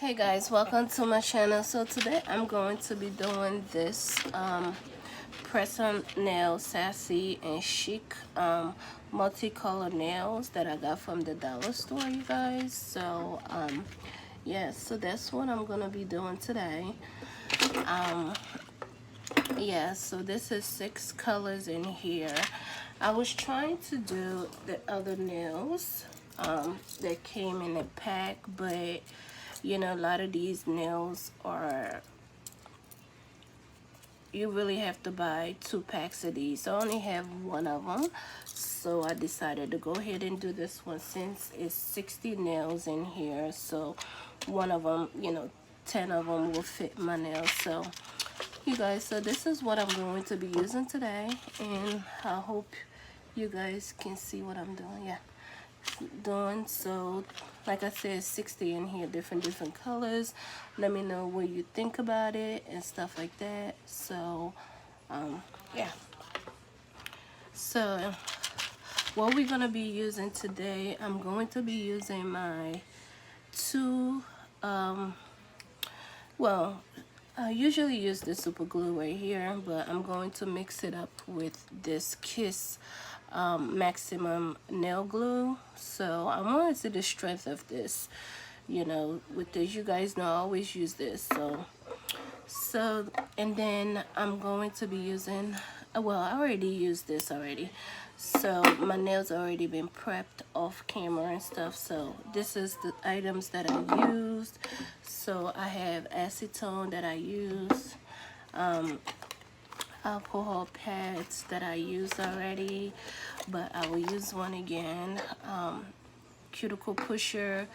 Hey guys, welcome to my channel. So today I'm going to be doing this press-on nail sassy and chic multicolor nails that I got from the dollar store, you guys. So yeah, so that's what I'm gonna be doing today. Yeah, so this is 6 colors in here. I was trying to do the other nails that came in a pack, but you know, a lot of these nails are, you really have to buy 2 packs of these. I only have 1 of them, so I decided to go ahead and do this one since it's 60 nails in here. So 1 of them, you know, 10 of them will fit my nails. So you guys, so this is what I'm going to be using today, and I hope you guys can see what I'm doing. Yeah, doing. So like I said, 60 in here, different colors. Let me know what you think about it and stuff like that. So yeah, so what we're gonna be using today, I'm going to be using my 2 well, I usually use the super glue right here, but I'm going to mix it up with this Kiss maximum nail glue. So I want to see the strength of this, you know, with this. You guys know I always use this. So and then I'm going to be using, well, I already used this already, so my nails already been prepped off camera and stuff. So this is the items that I used. So I have acetone that I use, alcohol pads that I used already, but I will use one again, cuticle pusher,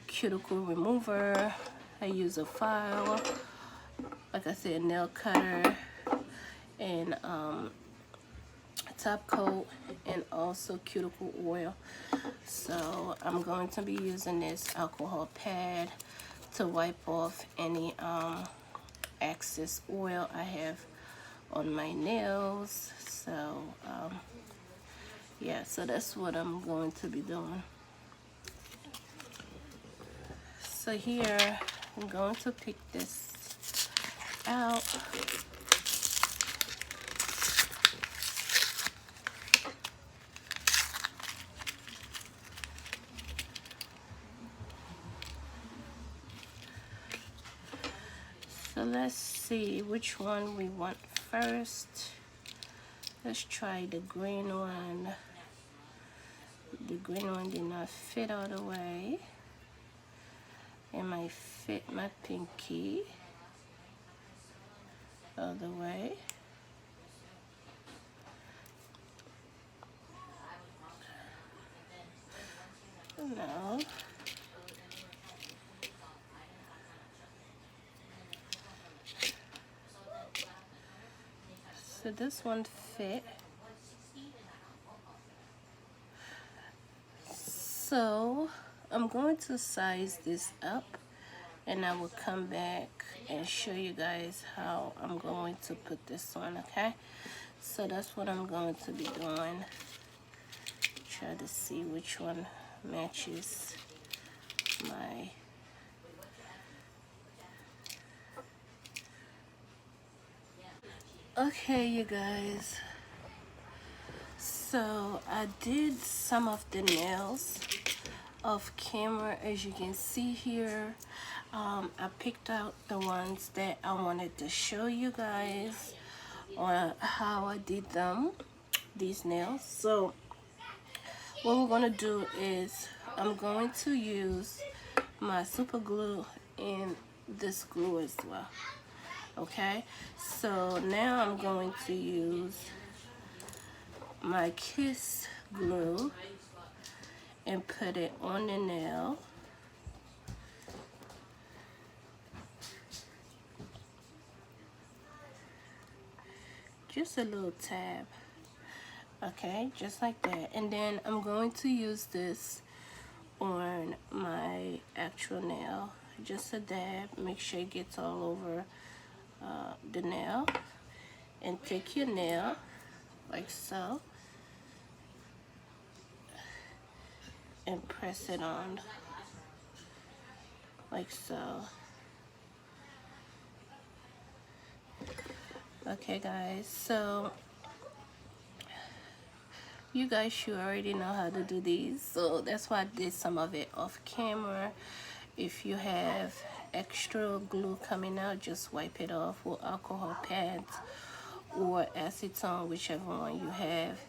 cuticle remover. I use a file, like I said, nail cutter, and top coat, and also cuticle oil. So I'm going to be using this alcohol pad to wipe off any excess oil I have on my nails. So yeah, so that's what I'm going to be doing. So here I'm going to pick this out. So let's see which one we want first. Let's try the green one. The green one did not fit all the way. It might fit my pinky all the way. No. So this one fit. So I'm going to size this up, and I will come back and show you guys how I'm going to put this on, okay? So that's what I'm going to be doing. Try to see which one matches my okay, you guys. So I did some of the nails off camera, as you can see here. I picked out the ones that I wanted to show you guys on how I did them, these nails. So what we're gonna do is I'm going to use my super glue and this glue as well. Okay, so now I'm going to use my Kiss glue and put it on the nail. Just a little tab. Okay, just like that. And then I'm going to use this on my actual nail. Just a dab. Make sure it gets all over the nail. And take your nail like so and press it on like so. Okay guys, so you guys should already know how to do these, so that's why I did some of it off camera. If you have extra glue coming out, just wipe it off with alcohol pads or acetone, whichever one you have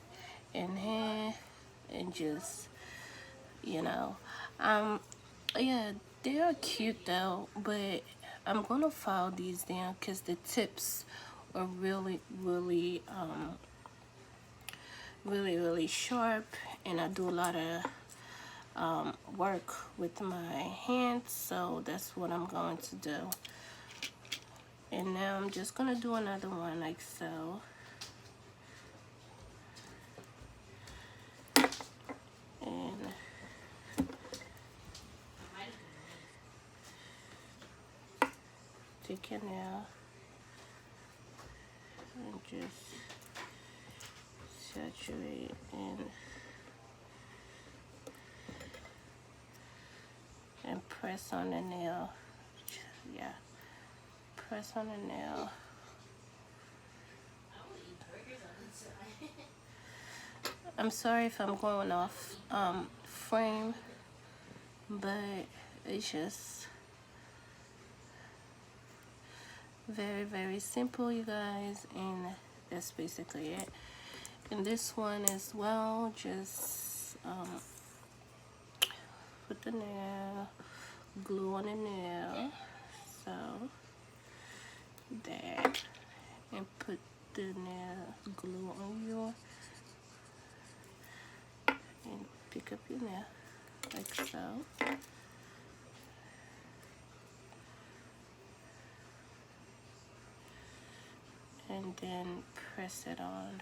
in here, and just, you know, yeah, they are cute though, but I'm gonna file these down because the tips are really really sharp, and I do a lot of work with my hands, so that's what I'm going to do. And now I'm just gonna do another one like so. And take your nail and just saturate and press on the nail. Yeah, press on the nail. I'm sorry if I'm going off frame, but it's just very simple, you guys, and that's basically it. And this one as well, just put the nail, glue on the nail, so that, and put the nail glue on your, and pick up your nail like so. And then press it on.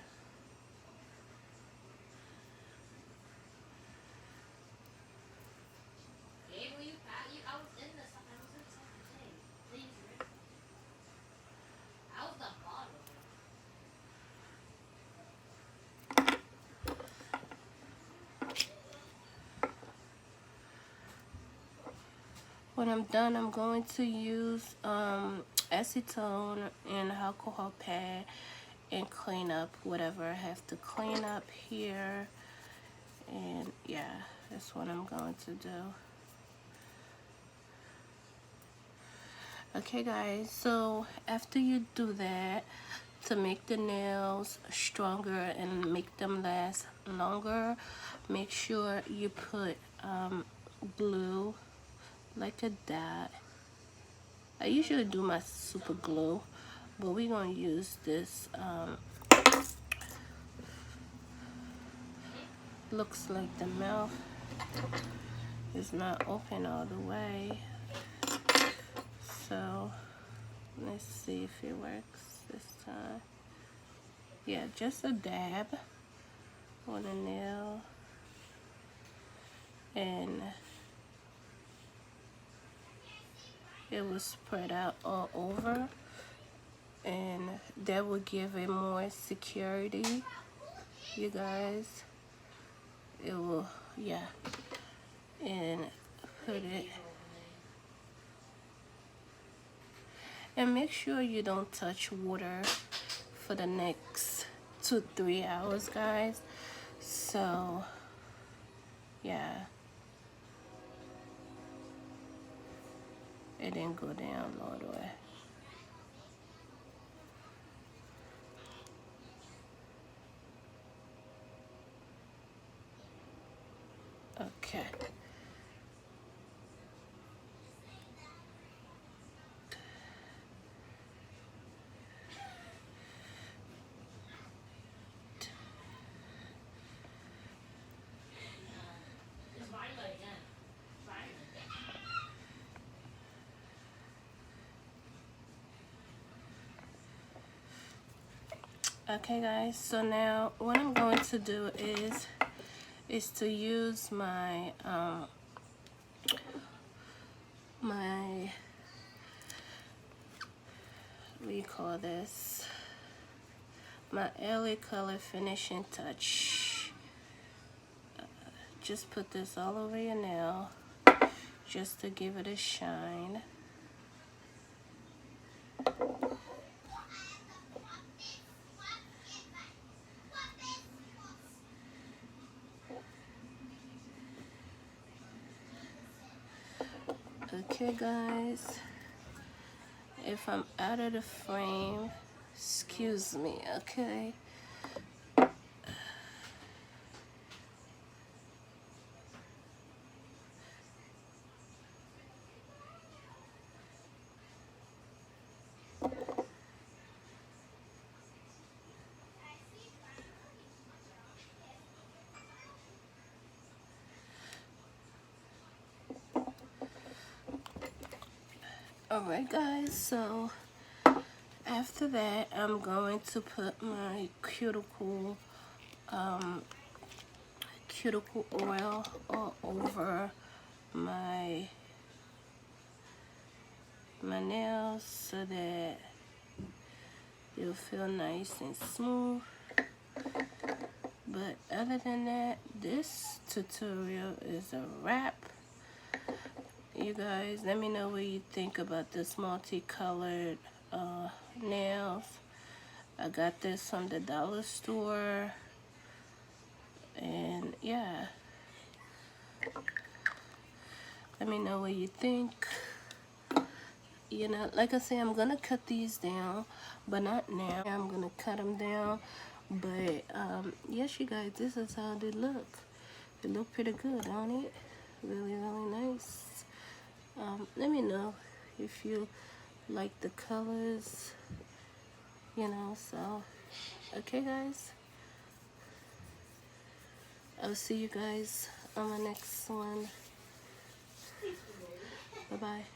When I'm done, I'm going to use acetone and alcohol pad and clean up whatever I have to clean up here. And yeah, that's what I'm going to do. Okay guys, so after you do that, to make the nails stronger and make them last longer, make sure you put glue like a dot. I usually do my super glue, but we're gonna use this. Looks like the mouth is not open all the way, so let's see if it works this time. Yeah, just a dab on a nail, and it will spread out all over, and that will give it more security, you guys. It will, yeah, and put it, and make sure you don't touch water for the next 2-3 hours, guys. So yeah, it didn't go down all the way. Okay. Okay guys, so now what I'm going to do is to use my my, what do you call this, my LA Color Finishing Touch. Just put this all over your nail just to give it a shine. Okay guys, if I'm out of the frame, excuse me, okay? Alright guys, so after that I'm going to put my cuticle oil all over my nails so that it'll feel nice and smooth. But other than that, this tutorial is a wrap. You guys, let me know what you think about this multicolored nails. I got this from the dollar store, and yeah, let me know what you think. You know, like I say, I'm gonna cut these down, but not now. I'm gonna cut them down, but yes, you guys, this is how they look. They look pretty good, don't it? Really, really nice. Let me know if you like the colors, you know. So okay guys, I'll see you guys on the next one. Bye bye.